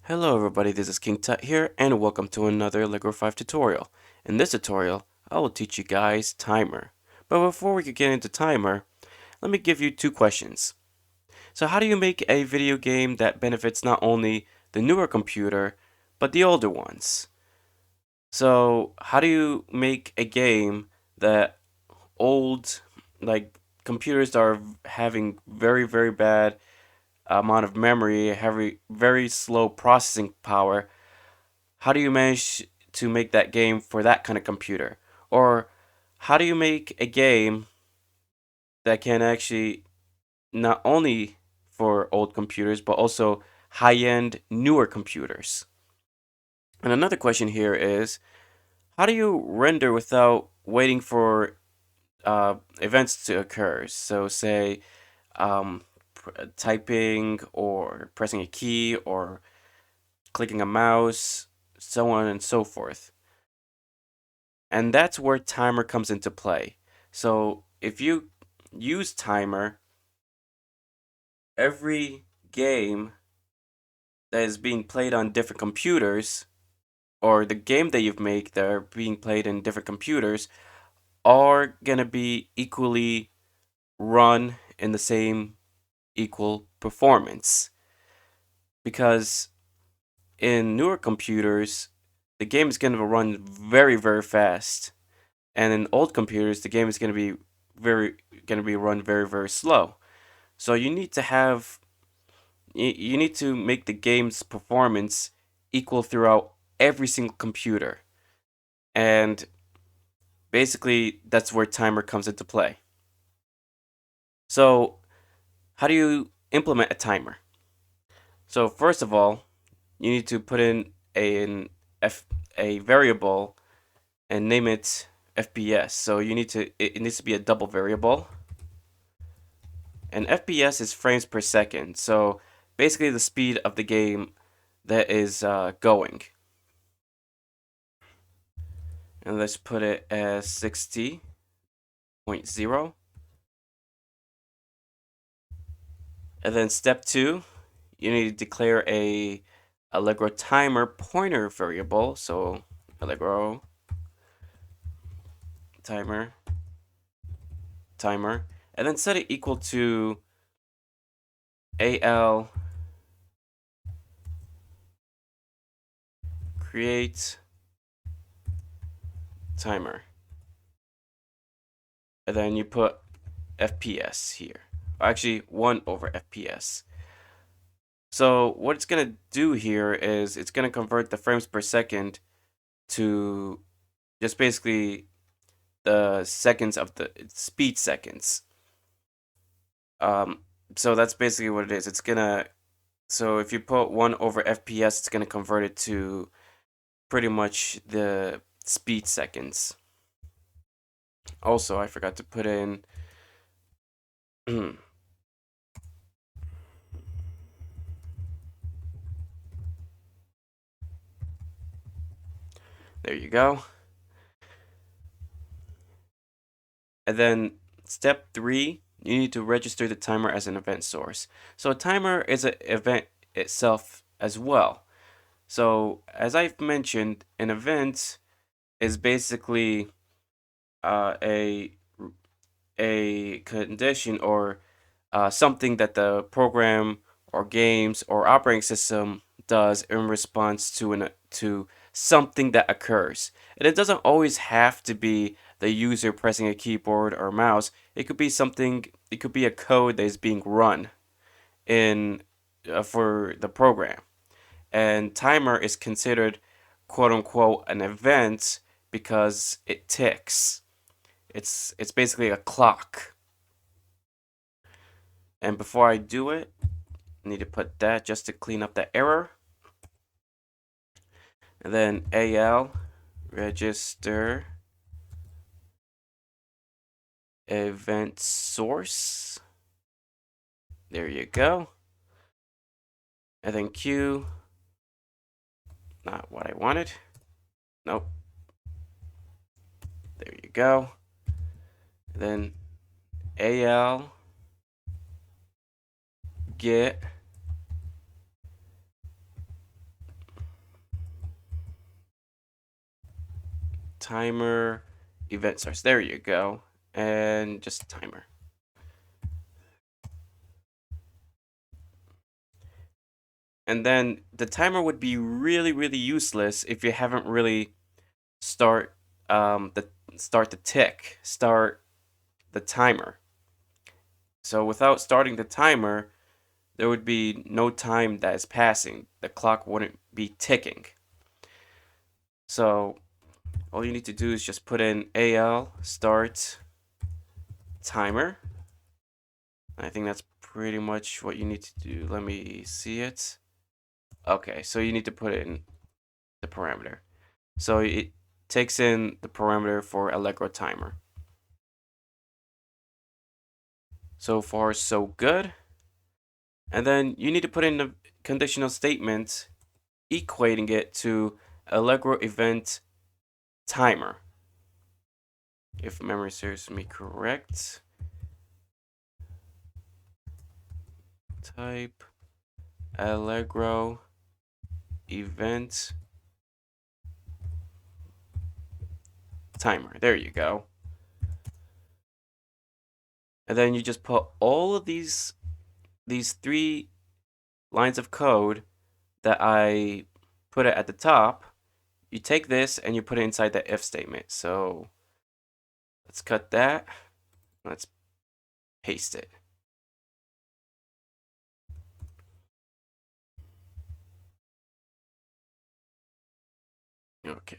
Hello everybody, this is King Tut here, and welcome to another Allegro 5 tutorial. In this tutorial, I will teach you guys timer. But before we get into timer, let me give you two questions. So how do you make a video game that benefits not only the newer computer, but the older ones? So how do you make a game that old, like computers are having very bad amount of memory, very slow processing power? How do you manage to make that game for that kind of computer? Or how do you make a game that can actually not only for old computers, but also high-end newer computers? And another question here is, how do you render without waiting for events to occur? So say typing or pressing a key or clicking a mouse, so on and so forth. And that's where timer comes into play. So if you use timer, every game that is being played on different computers, or the game that you've made that are being played in different computers, are gonna be equally run in the same equal performance. Because in newer computers, the game is gonna run very fast. And in old computers, the game is gonna be run very slow. So you need to make the game's performance equal throughout every single computer. And basically that's where timer comes into play. So how do you implement a timer? So first of all, you need to put in a variable and name it FPS. So it needs to be a double variable. And FPS is frames per second. So basically the speed of the game that is going. And let's put it as 60.0. And then step 2, you need to declare a Allegro timer pointer variable. So Allegro timer, and then set it equal to al create timer. And then you put FPS here. Actually, 1 over FPS. So what it's going to do here is it's going to convert the frames per second to just basically the seconds of the speed seconds. So that's basically what it is. So if you put 1 over FPS, it's going to convert it to pretty much the speed seconds. Also, I forgot to put in there you go. And then step 3, you need to register the timer as an event source. So a timer is an event itself as well. So as I've mentioned, an event is basically a condition or something that the program or games or operating system does in response to something that occurs. And it doesn't always have to be the user pressing a keyboard or mouse. It could be something. It could be a code that is being run in for the program. And timer is considered quote unquote an event because it ticks. It's basically a clock. And before I do it, I need to put that just to clean up the error. And then AL register event source. There you go. And then Q, not what I wanted. Nope. There you go. And then AL get timer event starts. There you go. And just timer. And then the timer would be really useless if you haven't really start the timer. So without starting the timer, there would be no time that is passing. The clock wouldn't be ticking. So all you need to do is just put in AL start timer. I think that's pretty much what you need to do. Let me see it. Okay, so you need to put in the parameter. So it takes in the parameter for Allegro timer. So far, so good. And then you need to put in the conditional statement equating it to Allegro event timer. If memory serves me correct. Type Allegro event timer. There you go. And then you just put all of these 3 lines of code that I put it at the top. You take this and you put it inside the if statement. So let's cut that. Let's paste it. Okay.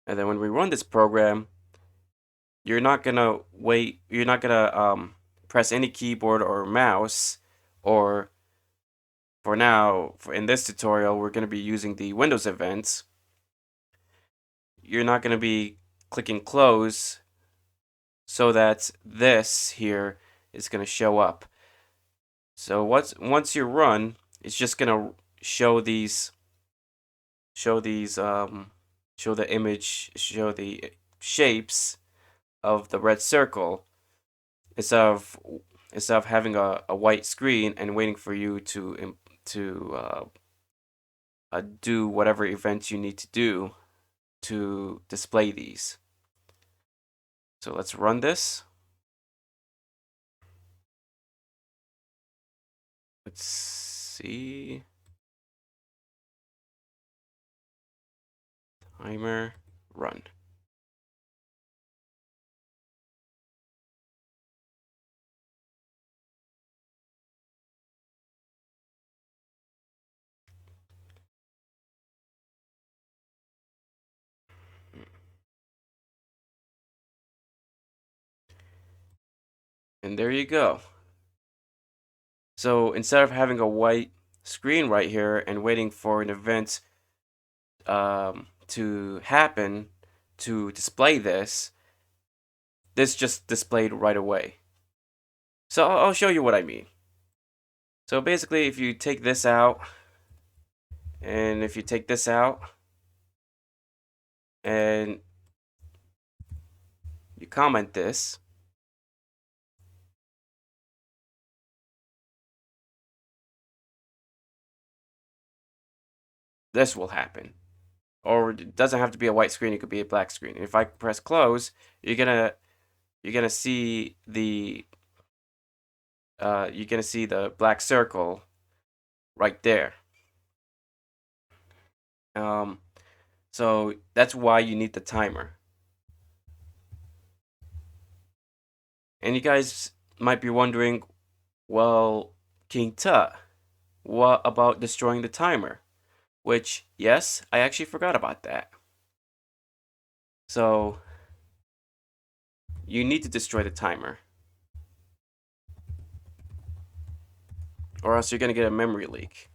And then when we run this program, you're not gonna press any keyboard or mouse, or for now, in this tutorial, we're gonna be using the Windows events. You're not gonna be clicking close so that this here is gonna show up. So once you run, it's just gonna show the shapes of the red circle instead of having a white screen and waiting for you to do whatever events you need to do to display these. So let's run this. Let's see. Timer, run. And there you go. So instead of having a white screen right here and waiting for an event to happen to display this just displayed right away. So I'll show you what I mean. So basically, if you take this out, and if you take this out, and you comment this, this will happen. Or it doesn't have to be a white screen, it could be a black screen. If I press close, you're gonna see the black circle right there. So that's why you need the timer. And you guys might be wondering, well, King Tut, what about destroying the timer? Which, yes, I actually forgot about that. So you need to destroy the timer, or else you're gonna get a memory leak.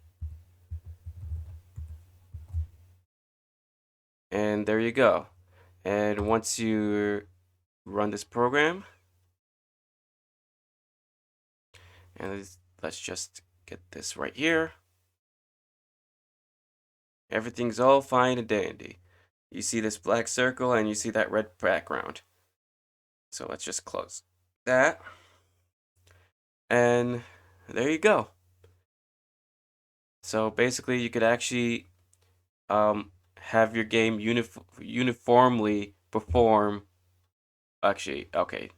And there you go. And once you run this program, and let's just get this right here. Everything's all fine and dandy. You see this black circle and you see that red background. So let's just close that. And there you go. So basically you could actually have your game uniformly perform. Actually, okay.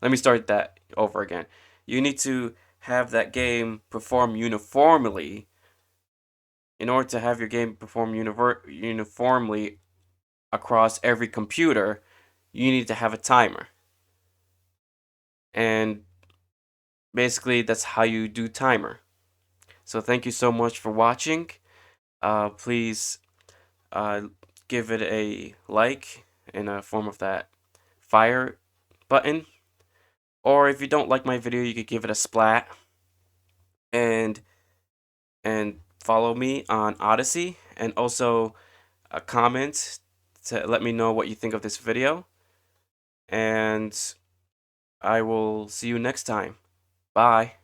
Let me start that over again. You need to have that game perform uniformly. In order to have your game perform uniformly across every computer, you need to have a timer. And basically, that's how you do timer. So thank you so much for watching. Please give it a like in a form of that fire button. Or if you don't like my video, you could give it a splat. And follow me on Odyssey, and also a comment to let me know what you think of this video. And I will see you next time. Bye.